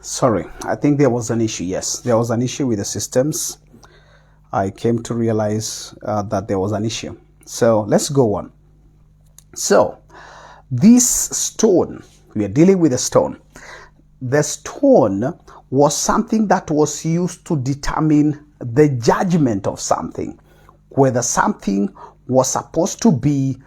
Sorry, I think there was an issue. Yes, there was an issue with the systems. I came to realize that there was an issue. So let's go on. So this stone, we are dealing with a stone. The stone was something that was used to determine the judgment of something, whether something was supposed to be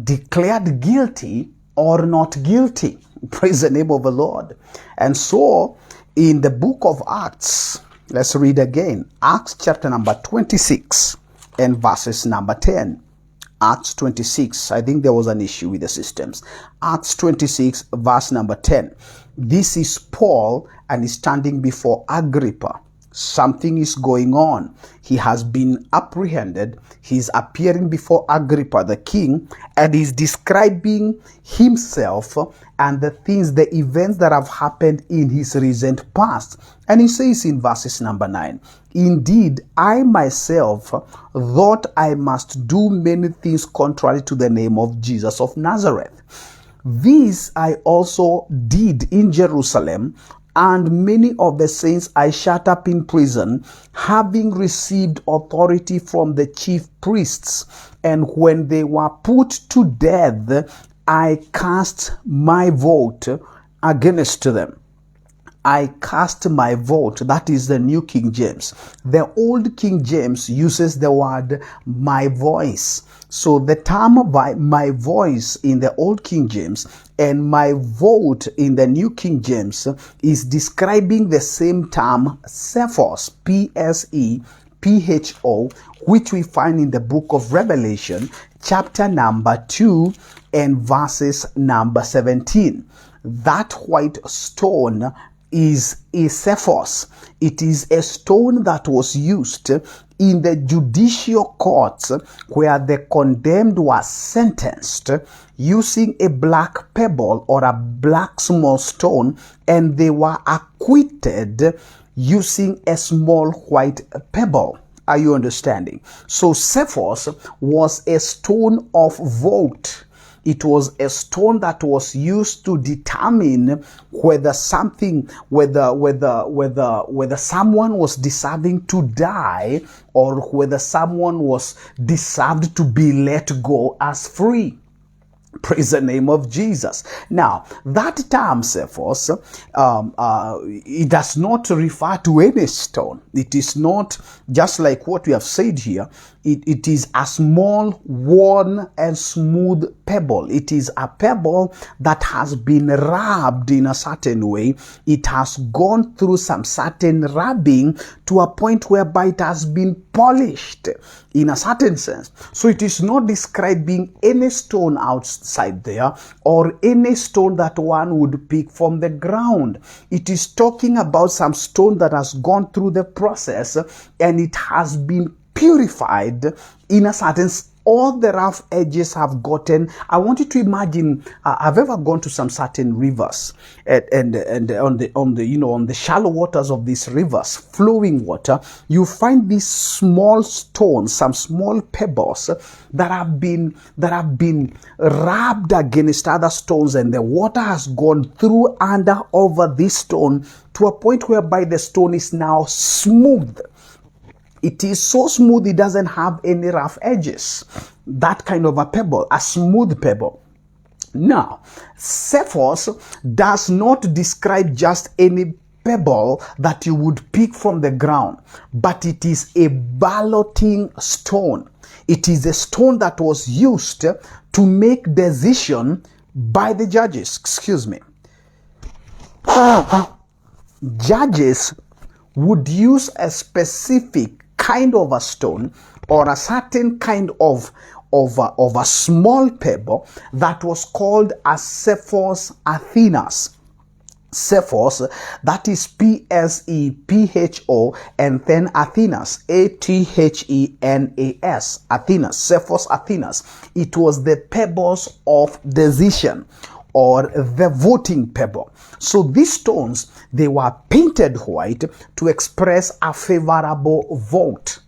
declared guilty or not guilty. Praise the name of the Lord. And so in the book of Acts, let's read again. Acts chapter number 26 and verses number 10. Acts 26, I think there was an issue with the systems. Acts 26 verse number 10. This is Paul and he's standing before Agrippa. Something is going on. He has been apprehended. He's appearing before Agrippa, the king, and he's describing himself and the things, the events that have happened in his recent past. And he says in verses number 9, indeed, I myself thought I must do many things contrary to the name of Jesus of Nazareth. This I also did in Jerusalem, and many of the saints I shut up in prison, having received authority from the chief priests. And when they were put to death, I cast my vote against them. I cast my vote. That is the New King James. The Old King James uses the word my voice. So the term my voice in the Old King James and my vote in the New King James is describing the same term, Sephos, P-S-E-P-H-O, which we find in the book of Revelation, chapter number 2 and verses number 17. That white stone is a Sephos. It is a stone that was used in the judicial courts where the condemned were sentenced using a black pebble or a black small stone, and they were acquitted using a small white pebble. Are you understanding? So Sephos was a stone of vote. It was a stone that was used to determine whether something, whether someone was deserving to die or whether someone was deserved to be let go as free. Praise the name of Jesus. Now, that term, Sephos, it does not refer to any stone. It is not just like what we have said here. It is a small, worn, and smooth pebble. It is a pebble that has been rubbed in a certain way. It has gone through some certain rubbing to a point whereby it has been polished in a certain sense. So it is not describing any stone outside there or any stone that one would pick from the ground. It is talking about some stone that has gone through the process and it has been purified in a certain all the rough edges have gotten. I want you to imagine. I've ever gone to some certain rivers, and on the shallow waters of these rivers, flowing water, you find these small stones, some small pebbles that have been rubbed against other stones, and the water has gone through under over this stone to a point whereby the stone is now smooth. It is so smooth it doesn't have any rough edges. That kind of a pebble, a smooth pebble. Now, Sephos does not describe just any pebble that you would pick from the ground, but it is a balloting stone. It is a stone that was used to make decision by the judges. Judges would use a specific kind of a stone or a certain kind of a small pebble that was called a Sephos Athenas. Sephos, that is P-S-E-P-H-O, and then Athenas, A-T-H-E-N-A-S, Athenas, Sephos Athenas. It was the pebbles of decision or the voting pebble. So these stones, they were painted white to express a favorable vote.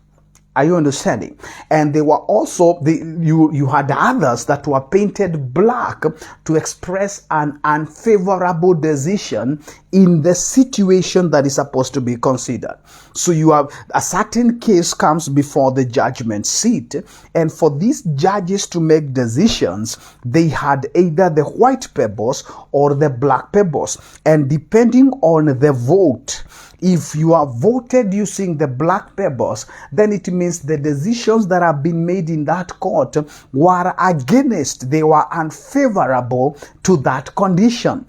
Are you understanding? And they were also, you had others that were painted black to express an unfavorable decision in the situation that is supposed to be considered. So you have a certain case comes before the judgment seat, and for these judges to make decisions, they had either the white pebbles or the black pebbles, and depending on the vote, if you are voted using the black pebbles, then it means the decisions that have been made in that court were against, they were unfavorable to that condition.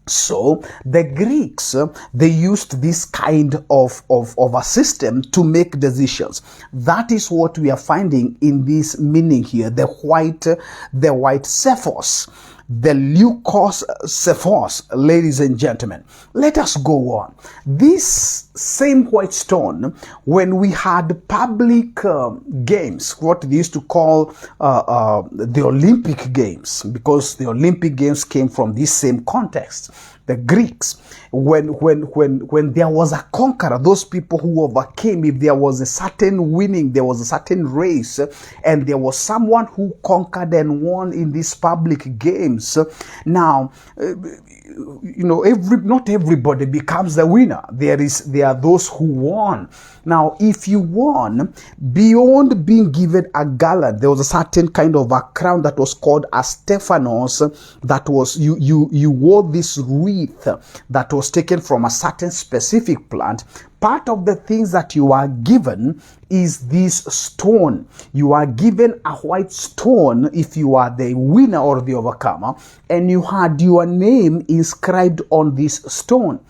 So the Greeks, they used this kind of a system to make decisions. That is what we are finding in this meaning here, the white Cephos, the Leucos Cephos, ladies and gentlemen. Let us go on. This same white stone, when we had public games, what they used to call the Olympic Games, because the Olympic Games came from this same context. The Greeks, when there was a conqueror, those people who overcame, if there was a certain winning, there was a certain race, and there was someone who conquered and won in these public games. Now, not everybody becomes the winner. There are those who won. Now, if you won, beyond being given a gallant, there was a certain kind of a crown that was called a Stephanos. That was you wore this wreath that was taken from a certain specific plant. Part of the things that you are given is this stone. You are given a white stone if you are the winner or the overcomer, and you had your name inscribed on this stone.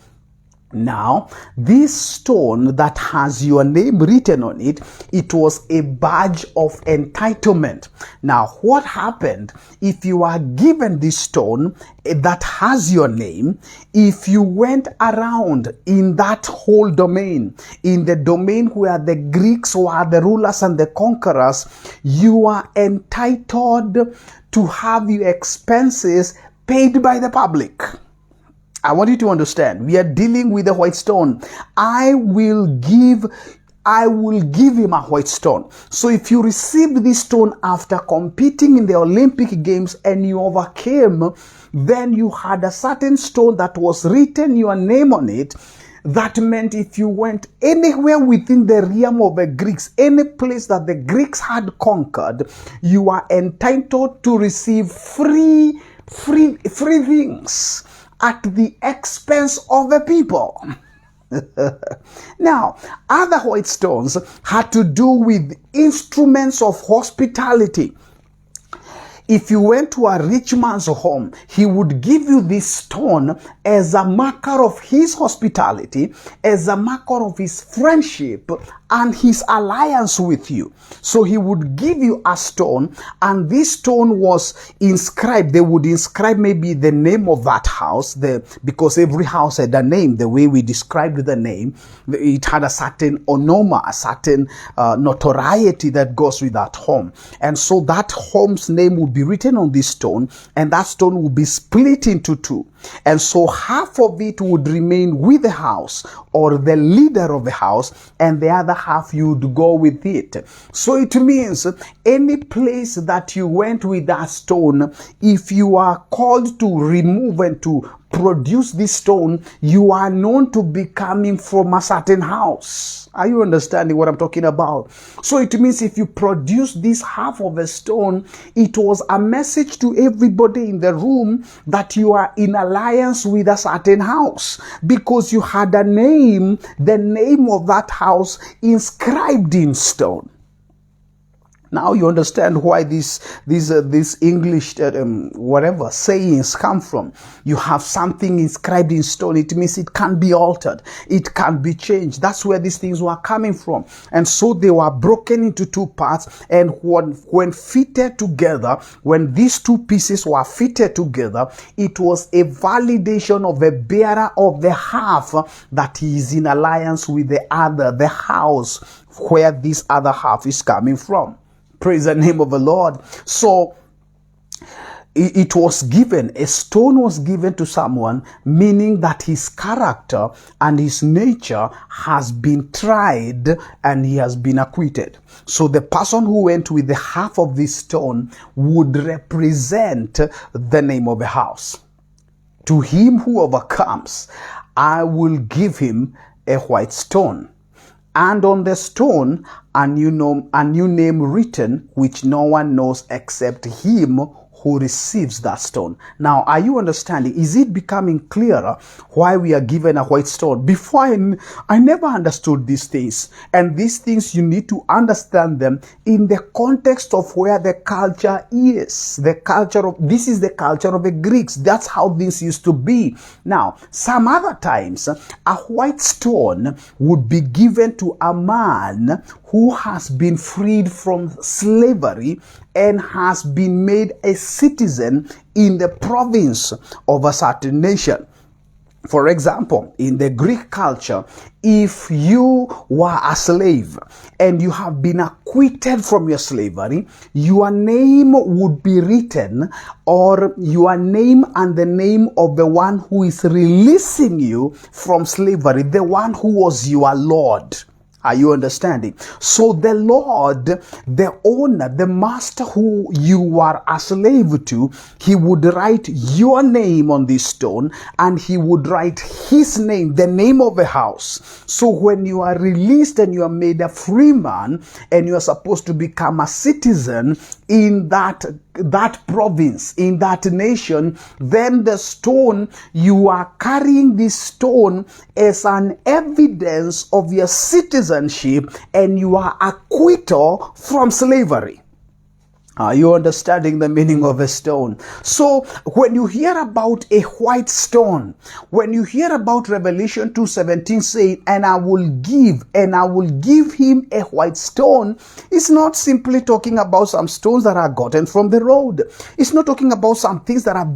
Now, this stone that has your name written on it, it was a badge of entitlement. Now, what happened if you are given this stone that has your name? If you went around in that whole domain, in the domain where the Greeks were the rulers and the conquerors, you are entitled to have your expenses paid by the public. I want you to understand, we are dealing with a white stone. I will give him a white stone. So if you received this stone after competing in the Olympic Games and you overcame, then you had a certain stone that was written your name on it. That meant if you went anywhere within the realm of the Greeks, any place that the Greeks had conquered, you are entitled to receive free things at the expense of the people. Now, other white stones had to do with instruments of hospitality. If you went to a rich man's home, he would give you this stone as a marker of his hospitality, as a marker of his friendship and his alliance with you. So he would give you a stone, and this stone was inscribed. They would inscribe maybe the name of that house, because every house had a name. The way we described the name, it had a certain onoma, a certain notoriety that goes with that home. And so that home's name would be written on this stone, and that stone would be split into two. And so half of it would remain with the house or the leader of the house, and the other half you would go with it. So it means any place that you went with that stone, if you are called to remove and to produce this stone, you are known to be coming from a certain house. Are you understanding what I'm talking about? So it means if you produce this half of a stone, it was a message to everybody in the room that you are in alliance with a certain house, because you had a name, the name of that house inscribed in stone. Now you understand why these English whatever sayings come from. You have something inscribed in stone. It means it can be altered. It can be changed. That's where these things were coming from. And so they were broken into two parts. And when fitted together, when these two pieces were fitted together, it was a validation of the bearer of the half that he is in alliance with the other, the house where this other half is coming from. Praise the name of the Lord. So it was given, a stone was given to someone, meaning that his character and his nature has been tried and he has been acquitted. So the person who went with the half of this stone would represent the name of the house. To him who overcomes, I will give him a white stone, and on the stone a new name written, which no one knows except him who receives that stone. Now, are you understanding? Is it becoming clearer why we are given a white stone? Before, I never understood these things. And these things, you need to understand them in the context of where the culture is. This is the culture of the Greeks. That's how this used to be. Now, some other times, a white stone would be given to a man who has been freed from slavery and has been made a citizen in the province of a certain nation. For example, in the Greek culture, if you were a slave and you have been acquitted from your slavery, your name would be written, or your name and the name of the one who is releasing you from slavery, the one who was your Lord. Are you understanding? So the Lord, the owner, the master who you were a slave to, he would write your name on this stone, and he would write his name, the name of the house. So when you are released and you are made a free man and you are supposed to become a citizen in that province, in that nation, then the stone, you are carrying this stone as an evidence of your citizenship and you are acquittal from slavery. Are you understanding the meaning of a stone? So when you hear about a white stone, when you hear about Revelation 2:17 saying, and I will give him a white stone, it's not simply talking about some stones that are gotten from the road. It's not talking about some things that have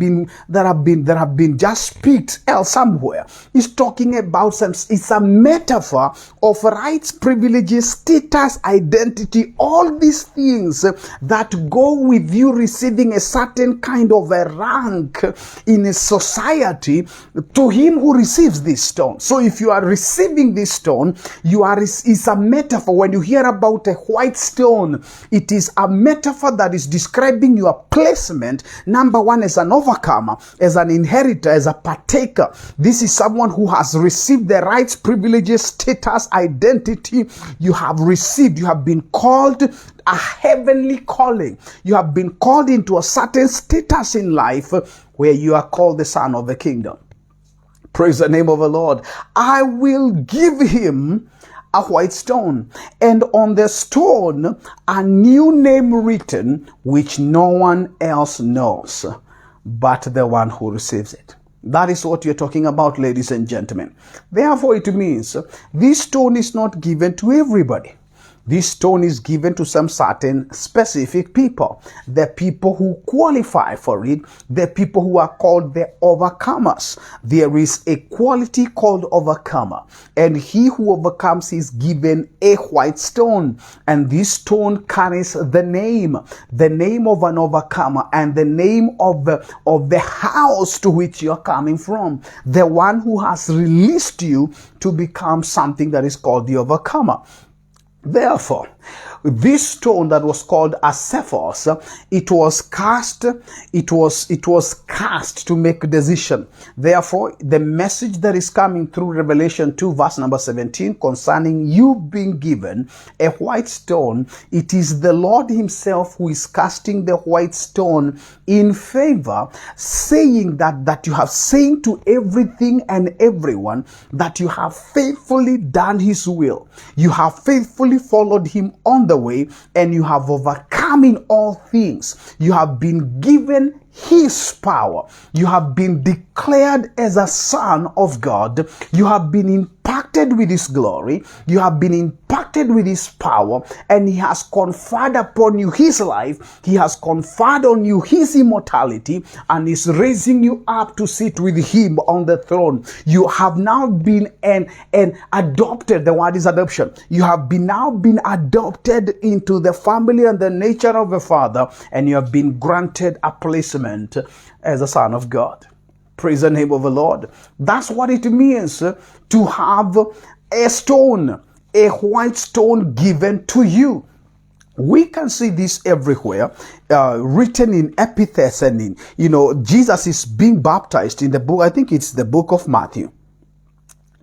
been just picked somewhere. It's talking about it's a metaphor of rights, privileges, status, identity, all these things that go with you receiving a certain kind of a rank in a society to him who receives this stone. So if you are receiving this stone, it's a metaphor. When you hear about a white stone, it is a metaphor that is describing your placement, number one, as an overcomer, as an inheritor, as a partaker. This is someone who has received the rights, privileges, status, identity. You have been called a heavenly calling. You have been called into a certain status in life where you are called the son of the kingdom. Praise the name of the Lord. I will give him a white stone, and on the stone a new name written, which no one else knows but the one who receives it. That is what you're talking about, ladies and gentlemen. Therefore, it means this stone is not given to everybody. This stone is given to some certain specific people, the people who qualify for it, the people who are called the overcomers. There is a quality called overcomer, and he who overcomes is given a white stone, and this stone carries the name of an overcomer and the name of the house to which you're coming from, the one who has released you to become something that is called the overcomer. Therefore, this stone that was called a Cephos, it was cast to make a decision. Therefore, the message that is coming through Revelation 2 verse number 17 concerning you being given a white stone, it is the Lord himself who is casting the white stone in favor, saying that you have saying to everything and everyone that you have faithfully done his will. You have faithfully followed him on the way, and you have overcome in all things. You have been given his power. You have been declared as a son of God. You have been impacted with his glory. You have been impacted with his power, and he has conferred upon you his life. He has conferred on you his immortality, and is raising you up to sit with him on the throne. You have now been an adopted. The word is adoption. You have now been adopted into the family and the nature of the Father, and you have been granted a placement as a son of God. Praise the name of the Lord. That's what it means to have a stone, a white stone given to you. We can see this everywhere, written in epithets, and Jesus is being baptized in the book. I think it's the book of Matthew.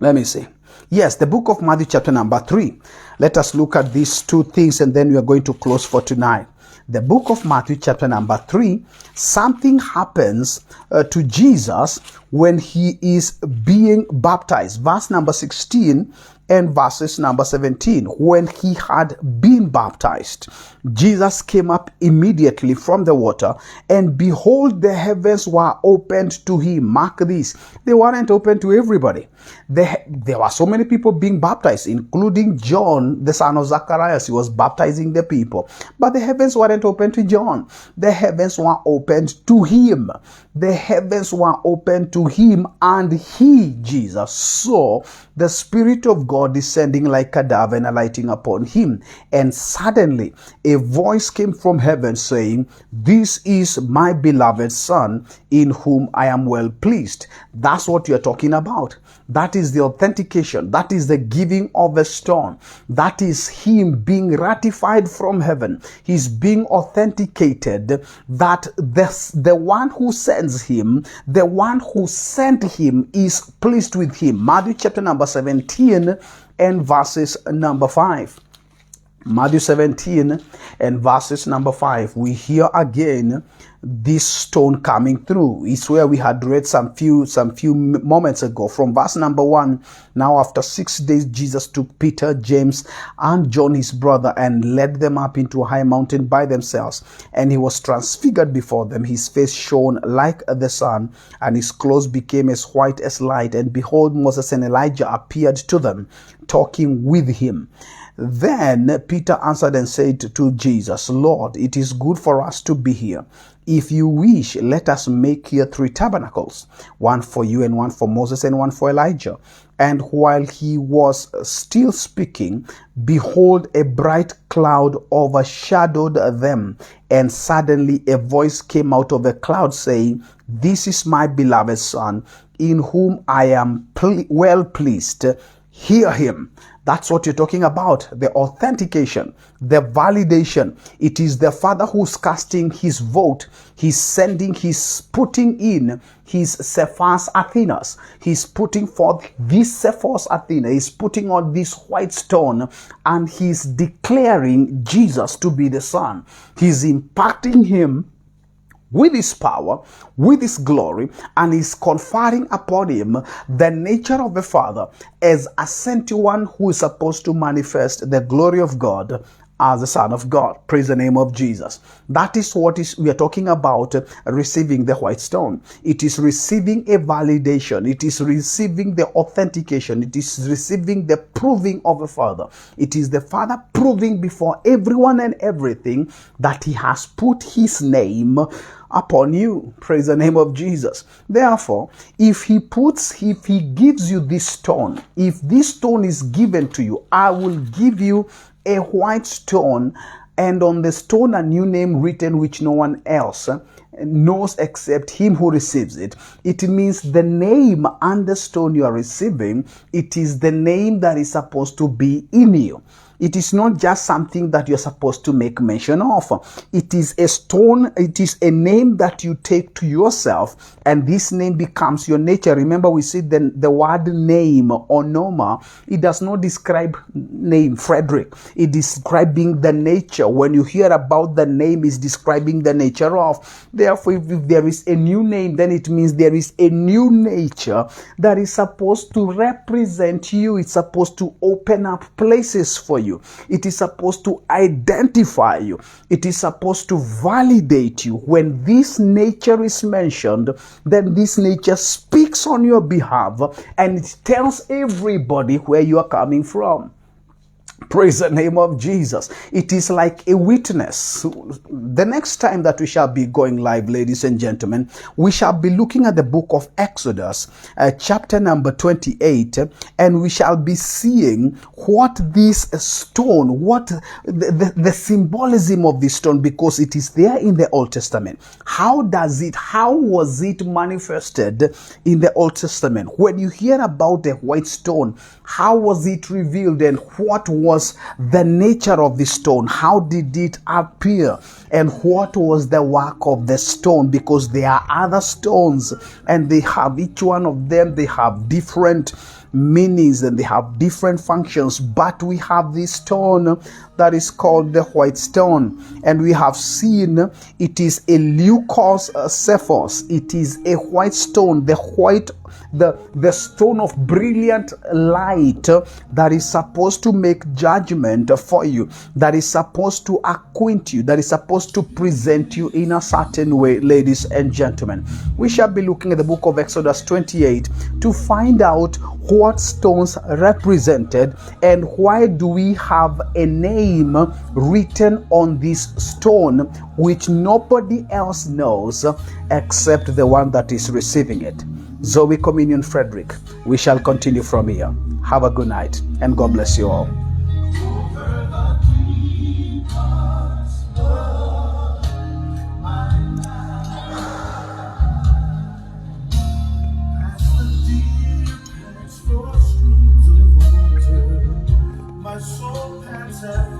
Let me see. Yes, the book of Matthew chapter number 3. Let us look at these two things and then we are going to close for tonight. The book of Matthew chapter number 3, something happens to Jesus when he is being baptized. Verse number 16 and verses number 17. When he had been baptized, Jesus came up immediately from the water, and behold, the heavens were opened to him. Mark this. They weren't open to everybody. There were so many people being baptized, including John, the son of Zacharias. He was baptizing the people. But the heavens weren't open to John. The heavens were opened to him. The heavens were open to him, and he, Jesus, saw the Spirit of God descending like a dove and alighting upon him. And suddenly a voice came from heaven saying, "This is my beloved Son, in whom I am well pleased." That's what you're talking about. That is the authentication. That is the giving of a stone. That is him being ratified from heaven. He's being authenticated that the one who sends him, the one who sent him, is pleased with him. Matthew chapter number 17 and verses number 5. Matthew 17 and verses number 5. We hear again this stone coming through. It's where we had read some few moments ago from verse number 1. Now after 6 days, Jesus took Peter, James, and John his brother, and led them up into a high mountain by themselves. And he was transfigured before them. His face shone like the sun, and his clothes became as white as light. And behold, Moses and Elijah appeared to them, talking with him. Then Peter answered and said to Jesus, "Lord, it is good for us to be here. If you wish, let us make here 3 tabernacles, one for you and one for Moses and one for Elijah." And while he was still speaking, behold, a bright cloud overshadowed them. And suddenly a voice came out of the cloud saying, "This is my beloved Son, in whom I am well pleased. Hear him." That's what you're talking about. The authentication, the validation. It is the Father who's casting his vote. He's putting in his Cephas Athenas. He's putting forth this Cephas Athena. He's putting on this white stone, and he's declaring Jesus to be the Son. He's impacting him with his power, with his glory, and is conferring upon him the nature of the Father as a sent one who is supposed to manifest the glory of God as the Son of God. Praise the name of Jesus. That is what we are talking about, receiving the white stone. It is receiving a validation. It is receiving the authentication. It is receiving the proving of the Father. It is the Father proving before everyone and everything that he has put his name upon you. Praise the name of Jesus. Therefore, if he gives you this stone, if this stone is given to you, I will give you a white stone, and on the stone a new name written which no one else knows except him who receives it. It means the name and the stone you are receiving, it is the name that is supposed to be in you. It is not just something that you're supposed to make mention of. It is a stone, it is a name that you take to yourself, and this name becomes your nature. Remember, we said the word name or noma, it does not describe name, Frederick. It is describing the nature. When you hear about the name, it's describing the nature of. Therefore, if there is a new name, then it means there is a new nature that is supposed to represent you. It's supposed to open up places for you. It is supposed to identify you. It is supposed to validate you. When this nature is mentioned, then this nature speaks on your behalf and it tells everybody where you are coming from. Praise the name of Jesus. It is like a witness. The next time that we shall be going live, ladies and gentlemen, we shall be looking at the book of Exodus, chapter number 28, and we shall be seeing what this stone, what the symbolism of this stone, because it is there in the Old Testament. How was it manifested in the Old Testament? When you hear about the white stone, how was it revealed, and what was the nature of the stone? How did it appear, and what was the work of the stone? Because there are other stones, and they have, each one of them, they have different meanings and they have different functions, but we have this stone that is called the white stone, and we have seen it is a leucos cephos. It is a white stone, the stone of brilliant light that is supposed to make judgment for you, that is supposed to acquaint you, that is supposed to present you in a certain way. Ladies and gentlemen, we shall be looking at the book of Exodus 28 to find out what stones represented and why do we have a name written on this stone which nobody else knows except the one that is receiving it. Zoe Communion Frederick. We shall continue from here. Have a good night and God bless you all. My soul pants after